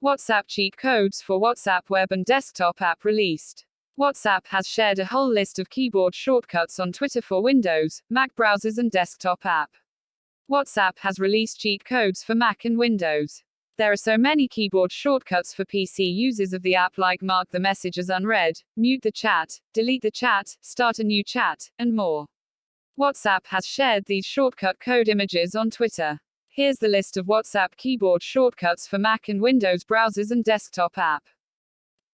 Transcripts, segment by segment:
WhatsApp cheat codes for WhatsApp web and desktop app released. WhatsApp has shared a whole list of keyboard shortcuts on Twitter for Windows, Mac browsers and desktop app. WhatsApp has released cheat codes for Mac and Windows. There are so many keyboard shortcuts for PC users of the app, like mark the message as unread, mute the chat, delete the chat, start a new chat, and more. WhatsApp has shared these shortcut code images on Twitter. Here's the list of WhatsApp keyboard shortcuts for Mac and Windows browsers and desktop app.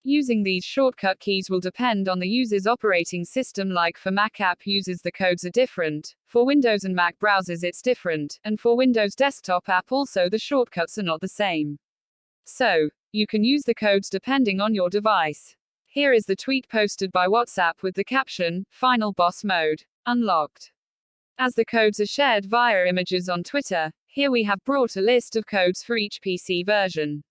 Using these shortcut keys will depend on the user's operating system, like for Mac app users the codes are different, for Windows and Mac browsers it's different, and for Windows desktop app also the shortcuts are not the same. So, you can use the codes depending on your device. Here is the tweet posted by WhatsApp with the caption, "Final boss mode, unlocked." As the codes are shared via images on Twitter, here we have brought a list of codes for each PC version.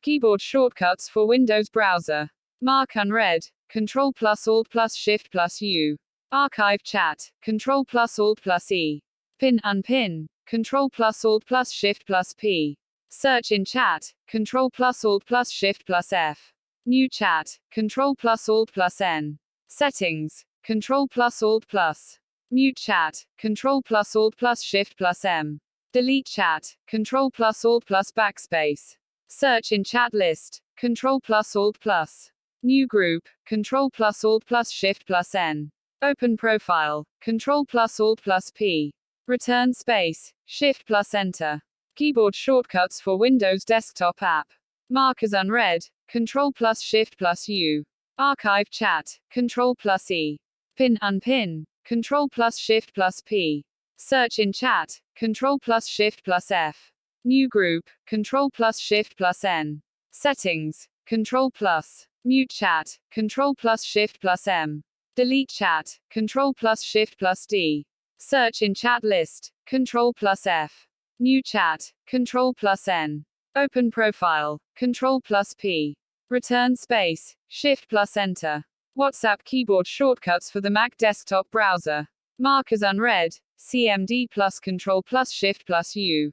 Keyboard shortcuts for Windows browser. Mark unread, Ctrl plus Alt plus Shift plus U. Archive chat, Ctrl plus Alt plus E. Pin unpin, Ctrl plus Alt plus Shift plus P. Search in chat, Ctrl plus Alt plus Shift plus F. New chat, Ctrl plus Alt plus N. Settings, Ctrl plus Alt plus. Mute chat, Ctrl plus Alt plus Shift plus M. Delete chat, Ctrl plus Alt plus backspace. Search in chat list, Ctrl plus Alt plus. New group, Ctrl plus Alt plus Shift plus N. Open profile, Ctrl plus Alt plus P. Return space, Shift plus Enter. Keyboard shortcuts for Windows desktop app. Mark as unread, Ctrl plus Shift plus U. Archive chat, Ctrl plus E. Pin unpin, Ctrl plus Shift plus P. Search in chat, Ctrl plus Shift plus F. New group, Ctrl plus Shift plus N. Settings, Ctrl plus. Mute chat, Ctrl plus Shift plus M. Delete chat, Ctrl plus Shift plus D. Search in chat list, Ctrl plus F. New chat, Ctrl plus N. Open profile, Ctrl plus P. Return space, Shift plus Enter. WhatsApp keyboard shortcuts for the Mac desktop browser. Mark as unread, CMD plus Ctrl plus Shift plus U.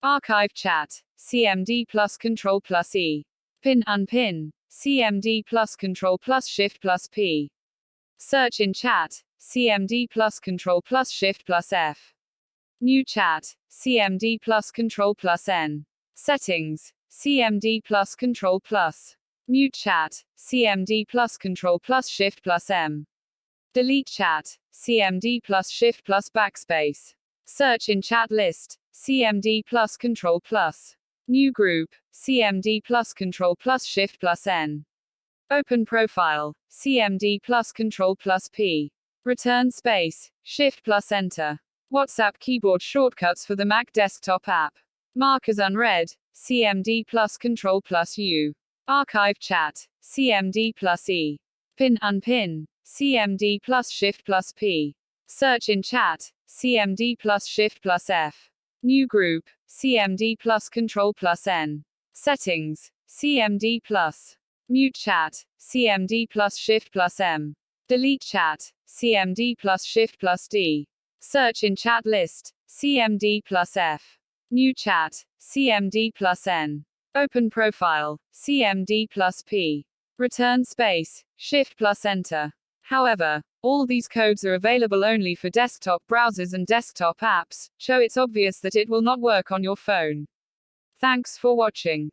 Archive chat, CMD plus Ctrl plus E. Pin unpin, CMD plus Ctrl plus Shift plus P. Search in chat, CMD plus Ctrl plus Shift plus F. New chat, CMD plus Ctrl plus N. Settings, CMD plus Ctrl plus. Mute chat, CMD plus Ctrl plus Shift plus M. Delete chat, CMD plus Shift plus backspace. Search in chat list, CMD plus Ctrl plus. New group, CMD plus Ctrl plus Shift plus N. Open profile, CMD plus Ctrl plus P. Return space, Shift plus Enter. WhatsApp keyboard shortcuts for the Mac desktop app. Mark as unread, CMD plus Ctrl plus U. Archive chat, CMD plus E. Pin unpin, CMD plus Shift plus P. Search in chat, CMD plus Shift plus F. New group, CMD plus Ctrl plus N. Settings, CMD plus. Mute chat, CMD plus Shift plus M. Delete chat, CMD plus Shift plus D. Search in chat list, CMD plus F. New chat, CMD plus N. Open profile, CMD plus P. Return space, Shift plus Enter. However, all these codes are available only for desktop browsers and desktop apps, so it's obvious that it will not work on your phone. Thanks for watching.